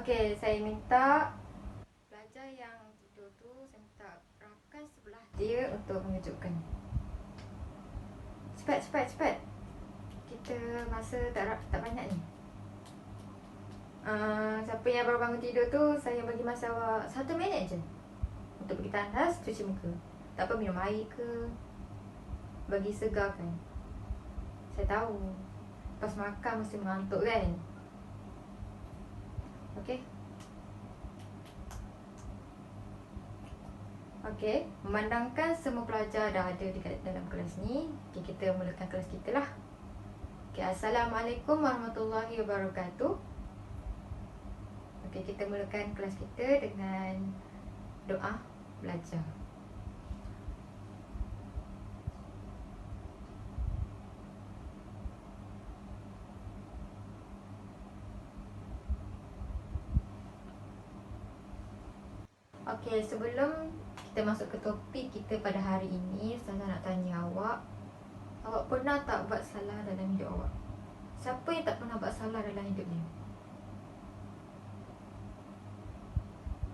Okey, saya minta pelajar yang tidur tu, saya minta rakan sebelah dia untuk mengejutkan. Cepat, cepat, cepat. Kita masa tak banyak ni. Siapa yang baru bangun tidur tu, saya bagi masa awak 1 minit je untuk pergi tandas, cuci muka. Tak apa, minum air ke, bagi segarkan. Saya tahu lepas makan mesti mengantuk kan. Okey. Okey, memandangkan semua pelajar dah ada dekat dalam kelas ni, okay, kita mulakan kelas kita lah. Okay, Assalamualaikum warahmatullahi wabarakatuh. Okey, kita mulakan kelas kita dengan doa belajar. Okey, sebelum kita masuk ke topik kita pada hari ini, saya nak tanya awak pernah tak buat salah dalam hidup awak? Siapa yang tak pernah buat salah dalam hidup ni?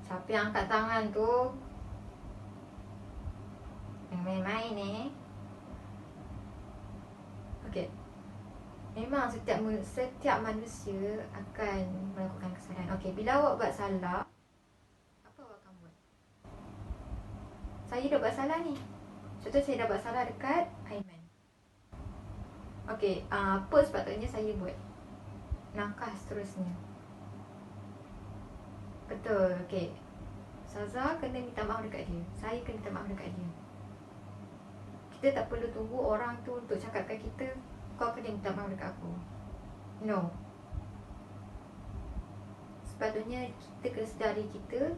Siapa yang angkat tangan tu? Yang main-main ni. Okey. Memang setiap manusia akan melakukan kesalahan. Okey, bila awak buat salah, apa awak akan buat? Saya dah buat salah ni. Contoh saya dah buat salah dekat Aiman. Okey, apa sepatutnya saya buat? Langkah seterusnya. Betul, okey. Saza kena minta maaf dekat dia. Saya kena minta maaf dekat dia. Kita tak perlu tunggu orang tu untuk cakapkan kita, kau kena minta maaf dekat aku. No. Sepatutnya kita kena sedari kita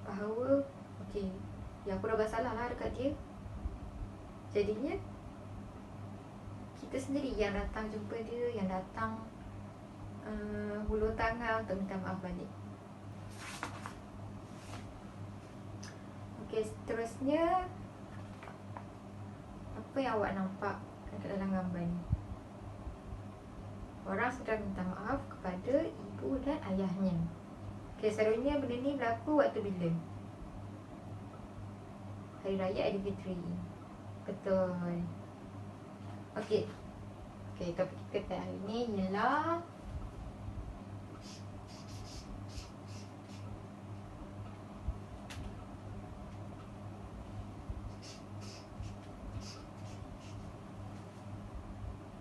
bahawa okey, yang aku dah buat salah lah dekat dia. Jadinya kita sendiri yang datang jumpa dia, yang datang hulur tangan untuk minta maaf balik. Okey, seterusnya apa yang awak nampak kat dalam gambar ni? Orang sedang minta maaf kepada ibu dan ayahnya. Okey, selalunya benda ni berlaku waktu bila? Hari Raya Aidilfitri. Betul. Okey. Okey, topik kita hari ni ialah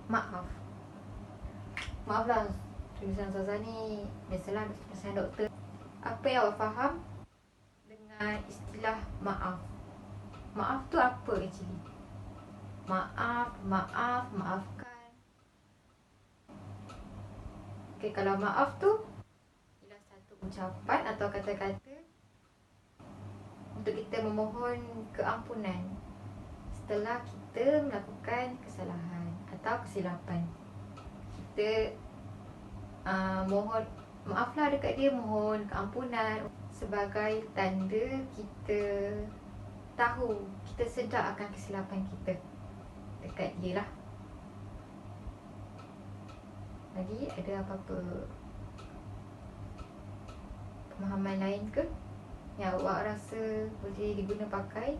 maaf. Maaflah, tulisan Zaza ni biasalah tulisan doktor. Apa yang awak faham dengan istilah maaf? Maaf tu apa actually? Maaf, maafkan. Okey, kalau maaf tu ialah satu ucapan atau kata-kata untuk kita memohon keampunan setelah kita melakukan kesalahan atau kesilapan. Kita mohon maaflah dekat dia, mohon keampunan sebagai tanda kita tahu, kita sedar akan kesilapan kita dekat dia lah. Lagi ada apa-apa pemahaman lain ke yang awak rasa boleh diguna pakai?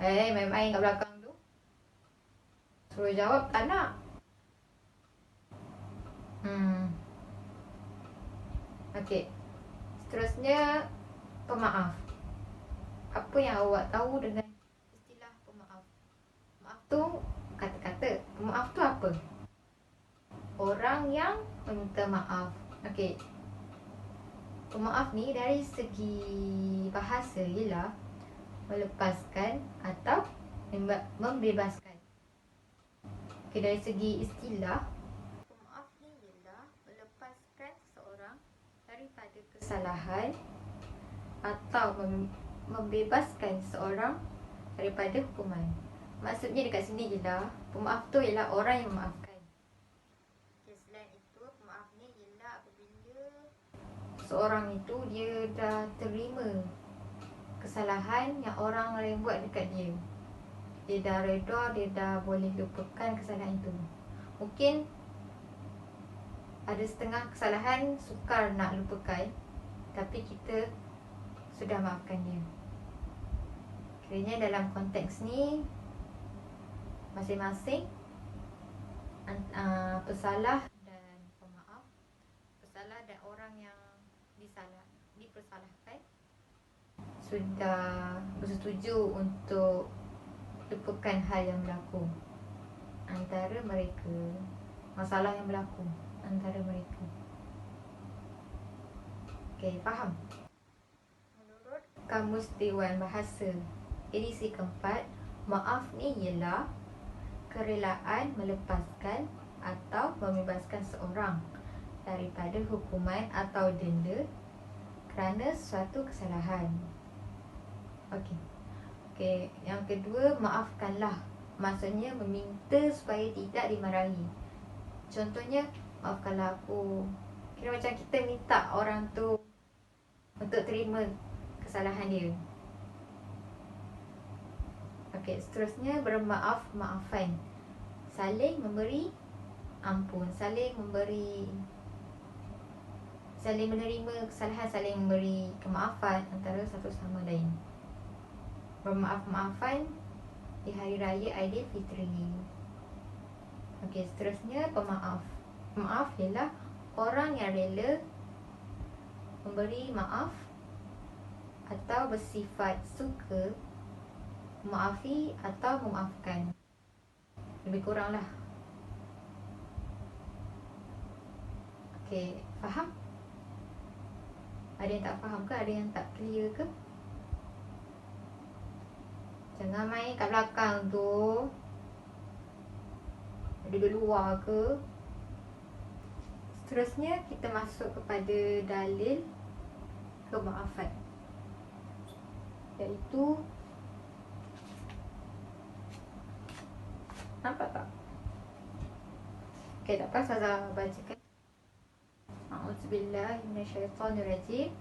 Main-main kat belakang tu. Suruh jawab tak nak. Okey. Seterusnya pemaaf. Apa yang awak tahu dengan istilah pemaaf? Maaf tu kata-kata. Pemaaf tu apa? Orang yang meminta maaf. Okey. Pemaaf ni dari segi bahasa ialah melepaskan atau membebaskan. Okey, dari segi istilah, pemaaf ni ialah melepaskan seseorang daripada kesalahan atau membebaskan seseorang daripada hukuman. Maksudnya dekat sini ialah pemaaf tu ialah orang yang memaafkan. Okay, selain itu, pemaaf ni ialah apabila seorang itu dia dah terima kesalahan yang orang lain buat dekat dia. Dia dah reda, dia dah boleh lupakan kesalahan itu. Mungkin ada setengah kesalahan sukar nak lupakan, tapi kita sudah maafkan dia. Kiranya dalam konteks ni, masing-masing pesalah dan pemaaf, pesalah dan orang yang dipersalahkan sudah bersetuju untuk lupakan hal yang berlaku antara mereka, masalah yang berlaku antara mereka. Okey, faham? Menurut Kamus Dewan Bahasa edisi keempat, maaf ni ialah kerelaan melepaskan atau membebaskan seorang daripada hukuman atau denda kerana suatu kesalahan. Okey, yang kedua, maafkanlah. Maksudnya meminta supaya tidak dimarahi. Contohnya, maafkanlah aku. Kira macam kita minta orang tu untuk terima kesalahan dia. Okey, seterusnya bermaaf-maafan. Saling memberi ampun, saling menerima kesalahan, saling memberi kemaafan antara satu sama lain. Bermaaf-maafan di Hari Raya Aidilfitri. Okey, seterusnya pemaaf. Maaf ialah orang yang rela memberi maaf atau bersifat suka memaafi atau memaafkan. Lebih kurang lah. Okey, faham? Ada yang tak faham ke? Ada yang tak clear ke? Jangan main kat belakang tu. Ada di luar ke? Seterusnya kita masuk kepada dalil kemaafan, iaitu, nampak tak? Okey, tak apa, saya bacakan. A'udzubillahi minasyaitonirrajim.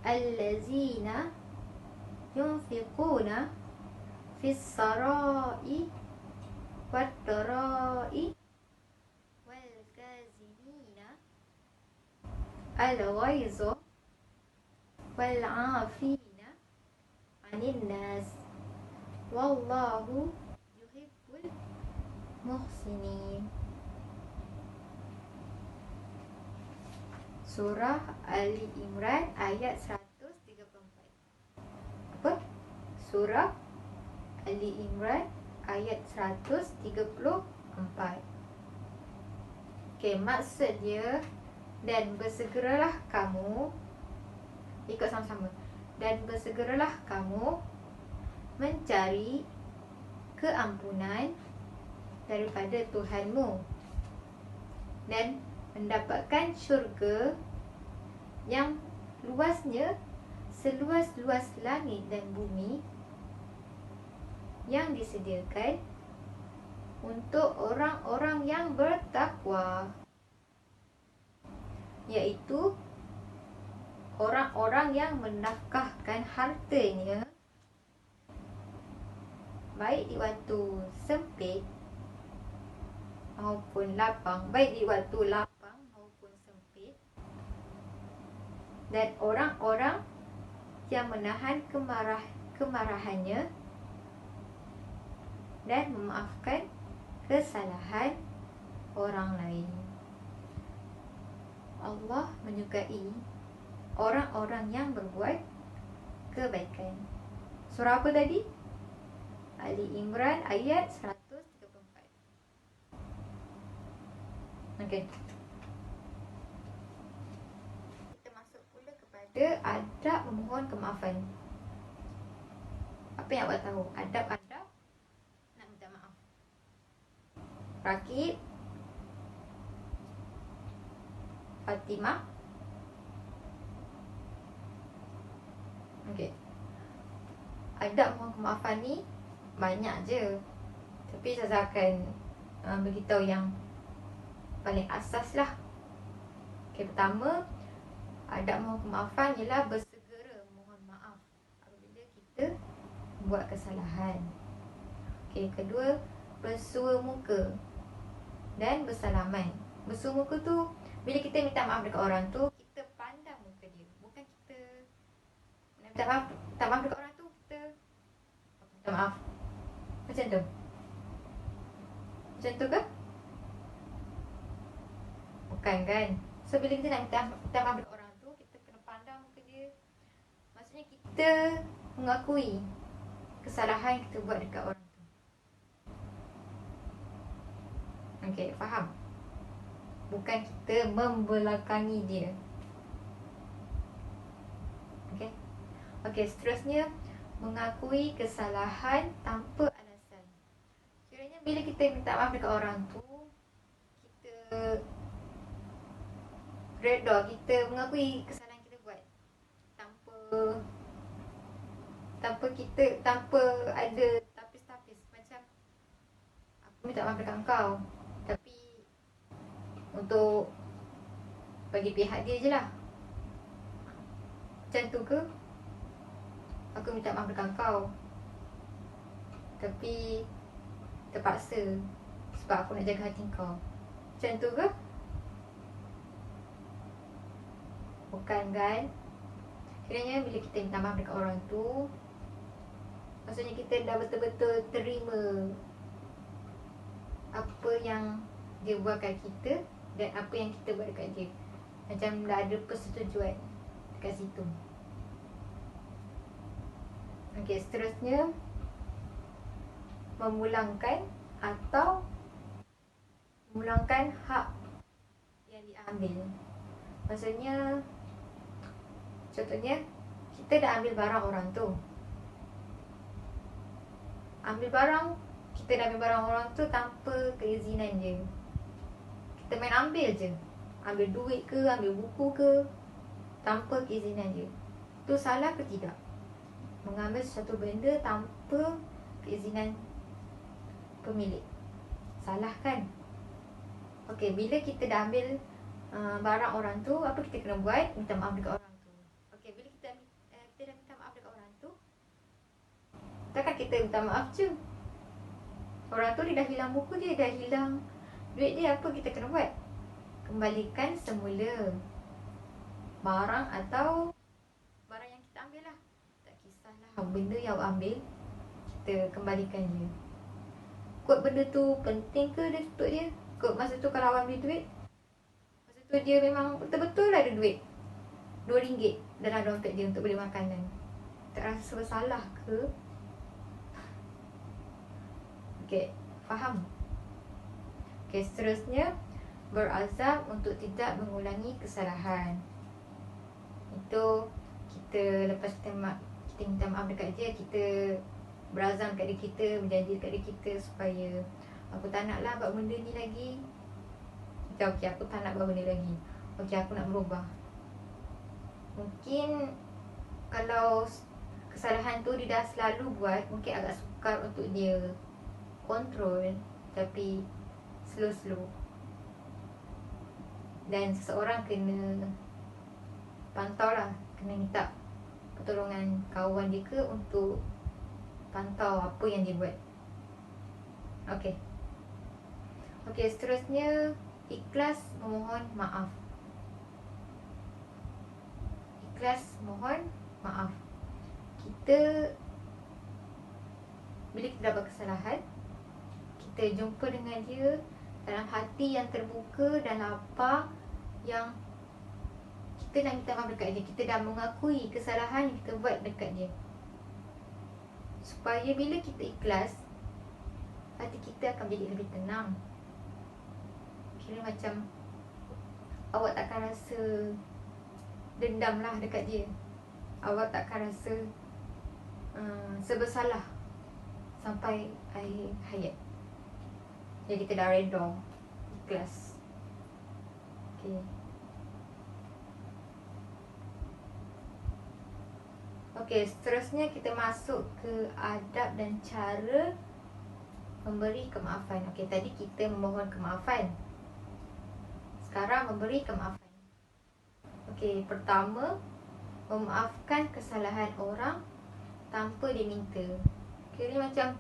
Allazina yunfiquna fis sarai wat darai wal kazimina al ghaiza wal 'afina 'anil nas wallahu yuhibbul muhsinin. Surah Ali Imran ayat 134. Apa? Surah Ali Imran ayat 134. Okey, maksud dia, dan bersegeralah kamu, ikut sama-sama, dan bersegeralah kamu mencari keampunan daripada Tuhanmu dan mendapatkan syurga yang luasnya seluas-luas langit dan bumi yang disediakan untuk orang-orang yang bertakwa, iaitu orang-orang yang menafkahkan hartanya baik di waktu sempit maupun lapang, baik di waktu lapang maupun sempit, dan orang-orang yang menahan kemarahannya dan memaafkan kesalahan orang lain. Allah menyukai orang-orang yang berbuat kebaikan. Surah apa tadi? Ali Imran ayat 134. Okey. Kita masuk pula kepada adab memohon kemaafan. Apa yang awak tahu? Adab-adab nak minta maaf. Rakib, Fatimah. Okey. Adab mohon kemaafan ni banyak je, tapi saya akan beritahu yang paling asas lah. Okay, pertama, adab mohon kemaafan ialah bersegera mohon maaf apabila kita buat kesalahan. Okay, kedua, bersua muka dan bersalaman. Bersua muka tu, bila kita minta maaf dekat orang tu, kita pandang muka dia. Bukan kita minta maaf dekat orang tu, kita minta maaf. Macam tu. Macam tu ke? Bukan kan? So bila kita nak minta maaf dekat orang tu, kita kena pandang muka dia. Maksudnya kita mengakui kesalahan yang kita buat dekat orang tu. Okay, faham? Bukan kita membelakangi dia. Okay. Okay, seterusnya, mengakui kesalahan tanpa alasan. Kiranya bila kita minta maaf dekat orang tu, kita reda, kita mengakui kesalahan kita buat tanpa ada tapis-tapis. Macam aku minta maaf dekat kau, tapi untuk bagi pihak dia je lah. Macam tu ke? Aku minta maaf dekat kau, tapi terpaksa sebab aku nak jaga hati kau. Macam tu ke? Bukan kan? Kiranya bila kita minta maaf dekat orang tu, maksudnya kita dah betul-betul terima apa yang dia buat kat kita dan apa yang kita buat dekat dia. Macam dah ada persetujuan dekat situ. Okey, seterusnya, memulangkan atau memulangkan hak yang diambil. Maksudnya, contohnya, kita dah ambil barang orang tu. Kita dah ambil barang orang tu tanpa keizinan dia. Kita main ambil je. Ambil duit ke, ambil buku ke, tanpa keizinan dia. Tu salah ke tidak? Mengambil sesuatu benda tanpa keizinan pemilik. Salah kan? Okey, bila kita dah ambil barang orang tu, apa kita kena buat? Minta maaf dekat orang tu. Okey, bila kita dah minta maaf dekat orang tu, takkan kita minta maaf je. Orang tu dia dah hilang buku dia, dah hilang duit dia, apa kita kena buat? Kembalikan semula barang atau barang yang kita ambil lah. Tak kisahlah benda yang awak ambil, kita kembalikan je. Kod benda tu penting ke dia untuk dia? Kod masa tu kalau awak ambil duit, masa tu dia memang betul-betul ada duit RM2 dalam dompet dia untuk beli makanan. Tak rasa bersalah ke? Okay, faham? Okay, seterusnya, berazam untuk tidak mengulangi kesalahan. Itu kita lepas kita minta maaf dekat dia, kita berazam kat diri kita, berjanji kat diri kita supaya aku tak nak lah buat benda ni lagi. Okay, aku tak nak buat benda lagi. Okay, aku nak berubah. Mungkin kalau kesalahan tu dia dah selalu buat, mungkin agak sukar untuk dia kontrol, tapi slow-slow. Dan seseorang kena pantau lah, kena minta pertolongan kawan dia ke untuk pantau apa yang dia buat. Okey. Okey, seterusnya, ikhlas memohon maaf. Ikhlas mohon maaf. Kita, bila kita dah buat kesalahan, kita jumpa dengan dia dalam hati yang terbuka dan lapar, yang kita nak minta maaf dekat dia. Kita dah mengakui kesalahan yang kita buat dekat dia. Supaya bila kita ikhlas, hati kita akan jadi lebih tenang. Kira macam awak takkan rasa dendam lah dekat dia. Awak takkan rasa sebersalah sampai akhir hayat. Jadi kita dah reda, ikhlas. Okay. Okey, seterusnya kita masuk ke adab dan cara memberi kemaafan. Okey, tadi kita memohon kemaafan. Sekarang memberi kemaafan. Okey, pertama, memaafkan kesalahan orang tanpa diminta. Kira macam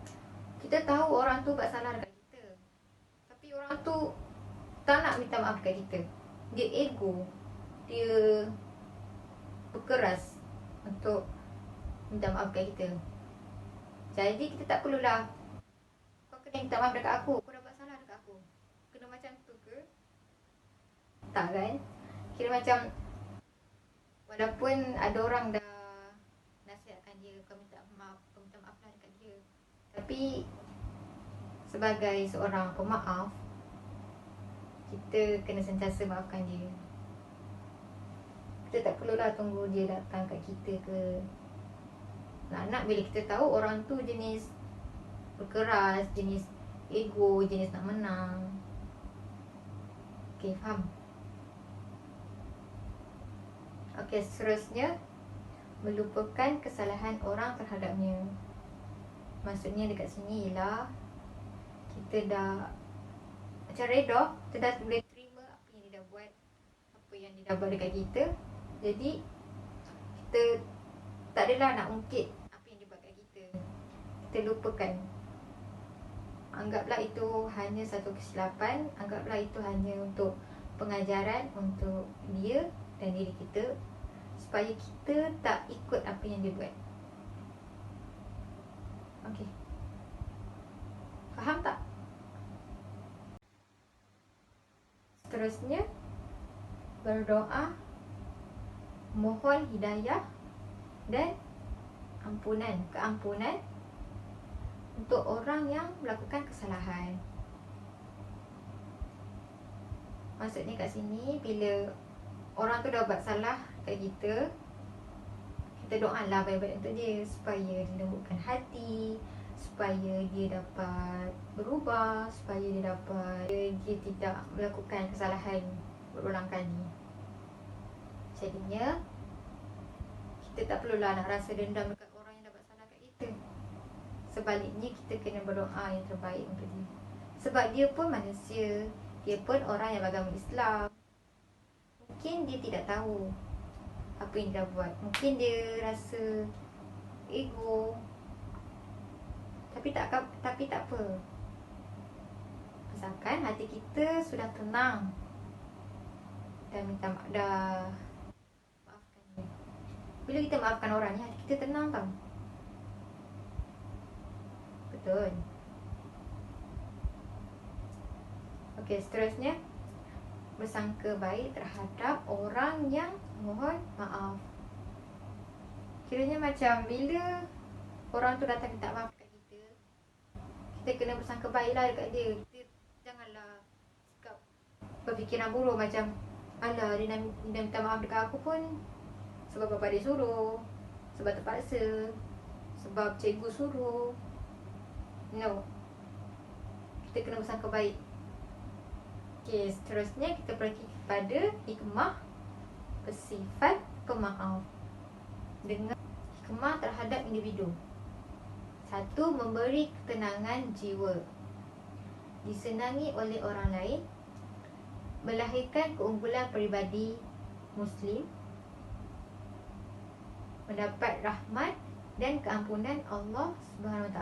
kita tahu orang tu buat salah dekat kita, tapi orang tu tak nak minta maaf kat kita. Dia ego, dia berkeras untuk minta maaf kat kita. Jadi kita tak perlulah kau kena minta maaf dekat aku, kau dah buat salah dekat aku, kena macam tu ke? Tak kan? Kira macam walaupun ada orang dah nasihatkan dia, kau minta maaf lah dekat dia, tapi sebagai seorang pemaaf, kita kena sentiasa maafkan dia. Kita tak perlulah tunggu dia datang kat kita ke. Nak bila kita tahu orang tu jenis berkeras, jenis ego, jenis nak menang. Okay, faham? Okay, seterusnya, melupakan kesalahan orang terhadapnya. Maksudnya dekat sini ialah kita dah macam reda, kita dah boleh terima apa yang dia dah buat, apa yang dia dah buat dekat kita. Jadi kita tak adalah nak ungkit apa yang dia buat kat kita. Kita lupakan. Anggaplah itu hanya satu kesilapan, anggaplah itu hanya untuk pengajaran untuk dia dan diri kita, supaya kita tak ikut apa yang dia buat. Okey, faham tak? Seterusnya, berdoa, mohon hidayah dan keampunan untuk orang yang melakukan kesalahan. Maksudnya kat sini, bila orang tu dah buat salah kat kita, kita doalah baik-baik untuk dia, supaya dilembutkan hati, supaya dia dapat berubah, supaya dia tidak melakukan kesalahan berulang kali. Jadinya kita tak perlulah nak rasa dendam dekat orang yang dah buat salah kat kita. Sebaliknya, kita kena berdoa yang terbaik untuk dia. Sebab dia pun manusia, dia pun orang yang beragama Islam. Mungkin dia tidak tahu apa yang dia dah buat. Mungkin dia rasa ego, tapi tak apa. Asalkan hati kita sudah tenang dan maafkan dia. Bila kita maafkan orang ni, hati kita tenang tau. Betul. Okey, seterusnya, bersangka baik terhadap orang yang mohon maaf. Kiranya macam bila orang tu datang minta maaf kat kita, kita kena bersangka baiklah dekat dia. Kita janganlah sikap berfikiran buruk macam, alah, dia dah minta maaf dekat aku pun sebab bapa dia suruh, sebab terpaksa, sebab cikgu suruh. No, kita kena bersangka baik. Okay, seterusnya kita pergi kepada hikmah bersifat pemaaf. Dengan hikmah terhadap individu. 1. Memberi ketenangan jiwa, disenangi oleh orang lain, melahirkan keunggulan peribadi Muslim, mendapat rahmat dan keampunan Allah SWT.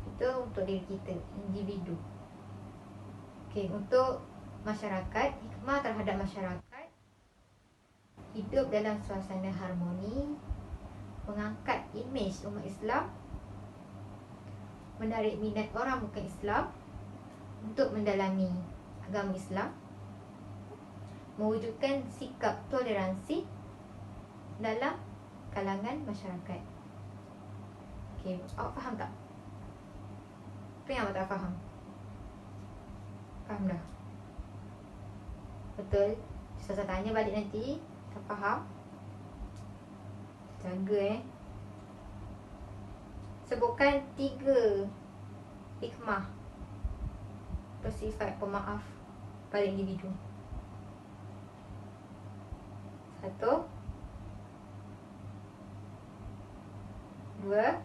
Itu untuk diri kita, individu. Okey, untuk masyarakat, hikmah terhadap masyarakat, hidup dalam suasana harmoni, mengangkat imej umat Islam, menarik minat orang bukan Islam untuk mendalami agama Islam, mewujudkan sikap toleransi dalam kalangan masyarakat. Okey, awak faham tak? Apa yang awak tak faham? Faham dah? Betul? Saya tanya balik nanti, tak faham? Jaga Sebutkan 3 hikmah bersifat pemaaf pada individu. 1, 2.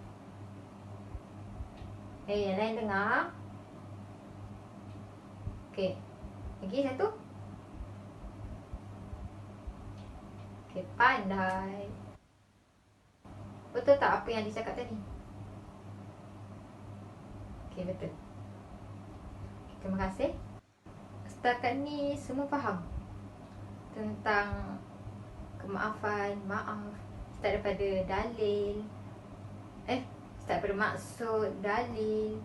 Yang lain dengar. Okey. Lagi 1. Okey, pandai. Betul tak apa yang dicakap tadi? Okey, betul. Terima kasih. setakat ni semua faham tentang kemaafan, maaf, start daripada dalil, start daripada maksud, dalil,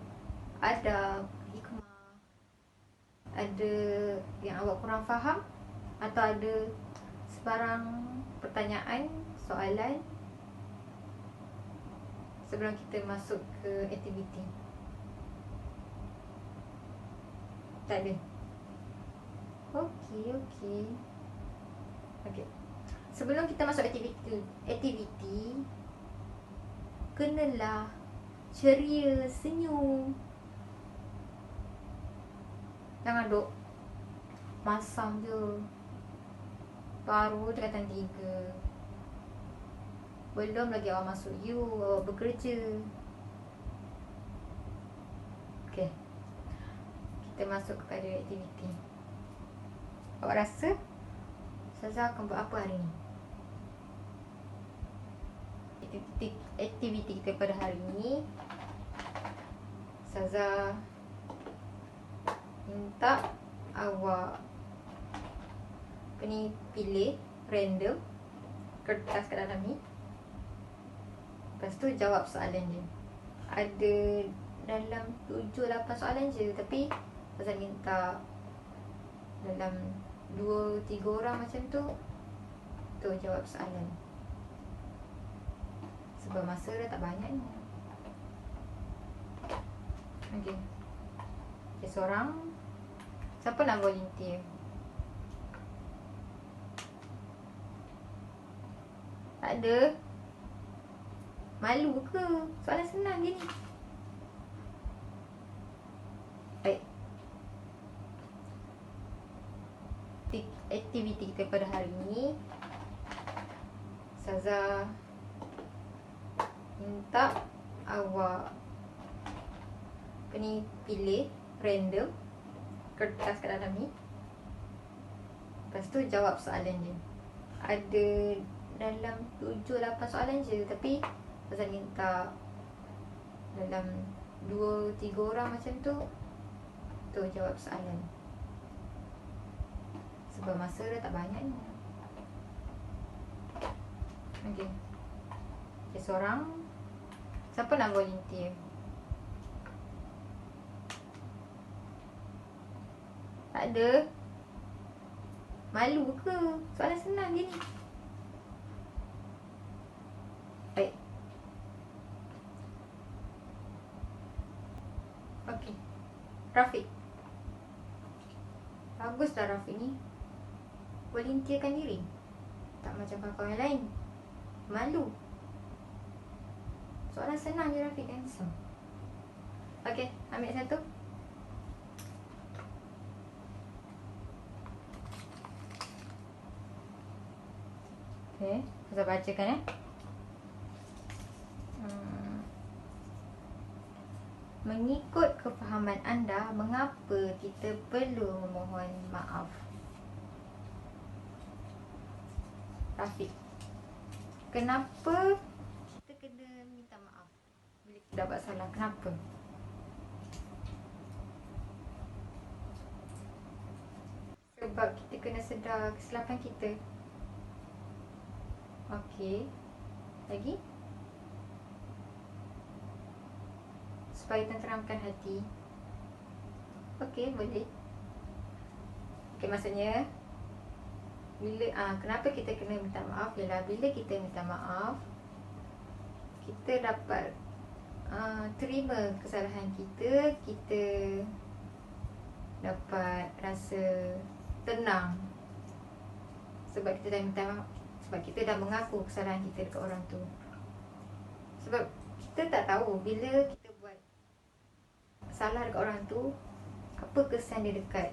adab, hikmah. Ada yang awak kurang faham atau ada sebarang pertanyaan, soalan sebelum kita masuk ke aktiviti? Tak ada? Okey. Sebelum kita masuk aktiviti, kenalah ceria, senyum. Jangan duk masam je. Baru tingkatan 3. Belum lagi awak masuk U, awak bekerja. Okey. Kita masuk kepada aktiviti. Awak rasa Ustazah akan buat apa hari ni? Aktiviti kita pada hari ni, Ustazah minta awak pilih random kertas kat dalam ni. Lepas tu jawab soalan dia. Ada dalam 7-8 soalan je, tapi Ustazah minta dalam 2-3 orang macam tu jawab soalan. Sebab masa dah tak banyak ni. Okey, seorang. Siapa nak volunteer? Tak ada? Malu ke? Soalan senang je ni. Baik. Aktiviti kita pada hari ni, Ustazah minta awak pilih random kertas kat dalam ni. Lepas tu jawab soalan dia. Ada dalam 7-8 soalan je, tapi Ustazah minta dalam 2-3 orang macam tu jawab soalan. Sebab masa dah tak banyak ni. Okey. Seorang. Siapa nak volunteer? Tak ada? Malu ke? Soalan senang je ni. Baik. Okey. Rafiq. Baguslah Rafiq ni. Volunteerkan diri. Tak macam kawan-kawan yang lain. Malu. Soalan senang je Rafiq, answer. Okey, ambil satu. Okey, saya bacakan Mengikut kefahaman anda, mengapa kita perlu memohon maaf? Rafiq, kenapa kita kena minta maaf bila kita buat salah? Kenapa? Sebab kita kena sedar kesilapan kita. Okey. Lagi? Supaya tenteramkan hati. Okey, boleh. Okey, maksudnya kenapa kita kena minta maaf ialah bila kita minta maaf, kita dapat terima kesalahan kita, kita dapat rasa tenang sebab kita dah minta maaf, sebab kita dah mengaku kesalahan kita dekat orang tu. Sebab kita tak tahu bila kita buat salah dekat orang tu, apa kesan dia dekat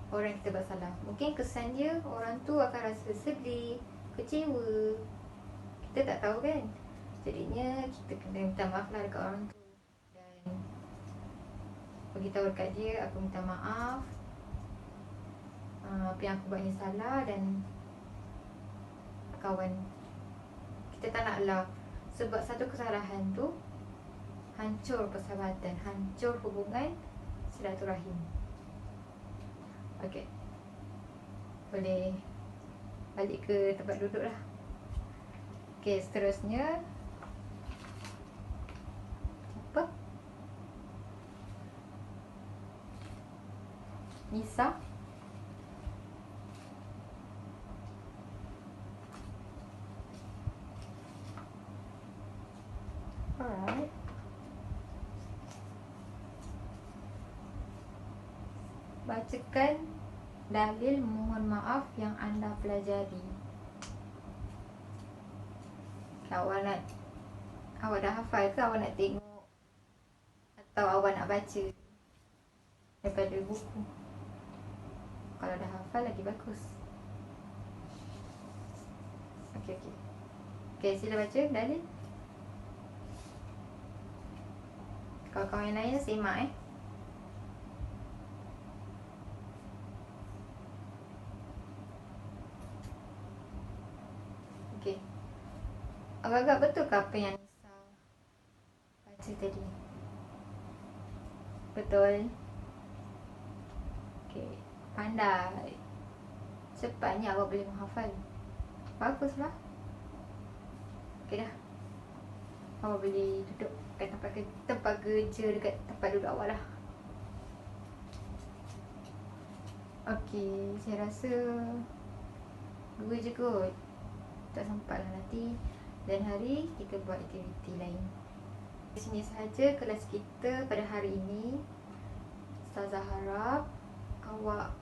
orang yang kita buat salah. Mungkin kesan dia, orang tu akan rasa sedih, kecewa. Kita tak tahu kan. Jadinya kita kena minta maaf lah dekat orang tu. Dan beritahu dekat dia, aku minta maaf, apa yang aku buat ni salah. Dan kawan, kita tak naklah sebab satu kesalahan tu hancur persahabatan, hancur hubungan silaturahim. Okey. Boleh balik ke tempat duduk lah. Okey, seterusnya apa? Nisa. Alright. Bacakan dalil mohon maaf yang anda pelajari. Awak dah hafal ke awak nak tengok atau awak nak baca daripada buku? Kalau dah hafal lagi bagus. Okey. Okey, sila baca dalil. Kawan-kawan yang lain simak Okey. Agak-agak betul ke apa yang Nisa baca tadi? Betul. Okey, pandai. Cepatnya awak boleh menghafal. Baguslah. Okey dah. Awak boleh duduk kat tempat kerja dekat tempat duduk awak lah. Okey, saya rasa 2 je kot. Tak sempat lah nanti dan hari kita buat aktiviti lain. Di sini sahaja kelas kita pada hari ini. Ustazah harap awak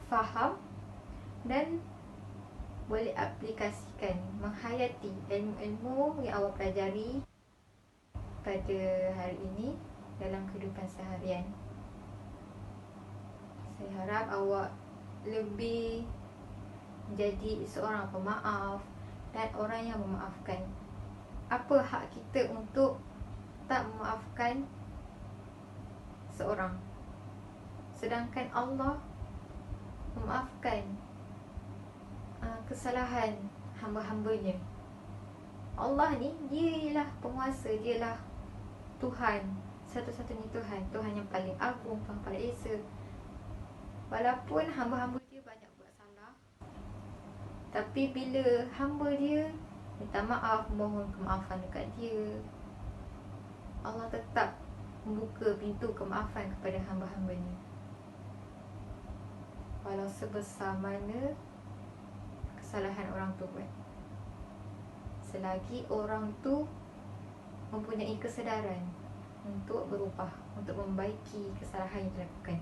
faham dan boleh aplikasikan, menghayati ilmu-ilmu yang awak pelajari pada hari ini dalam kehidupan seharian. Saya harap awak lebih menjadi seorang pemaaf dan orang yang memaafkan. Apa hak kita untuk tak memaafkan seorang, sedangkan Allah memaafkan kesalahan hamba-hambanya. Allah ni dia ialah penguasa, dia ialah Tuhan, satu-satunya Tuhan, Tuhan yang paling agung, Tuhan paling esa. Walaupun hamba-hamba dia banyak buat salah, tapi bila hamba dia minta maaf, mohon kemaafan dekat dia, Allah tetap membuka pintu kemaafan kepada hamba-hambanya. Walau sebesar mana kesalahan orang tu buat, selagi orang tu mempunyai kesedaran untuk berubah, untuk membaiki kesalahan yang dilakukan,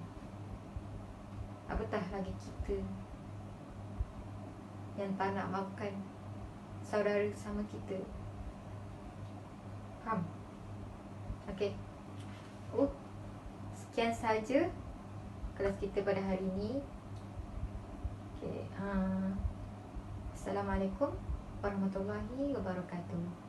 apatah lagi kita yang tak nak maafkan saudara sama kita. Faham? Okey. Sekian saja kelas kita pada hari ini. Okey. Assalamualaikum warahmatullahi wabarakatuh.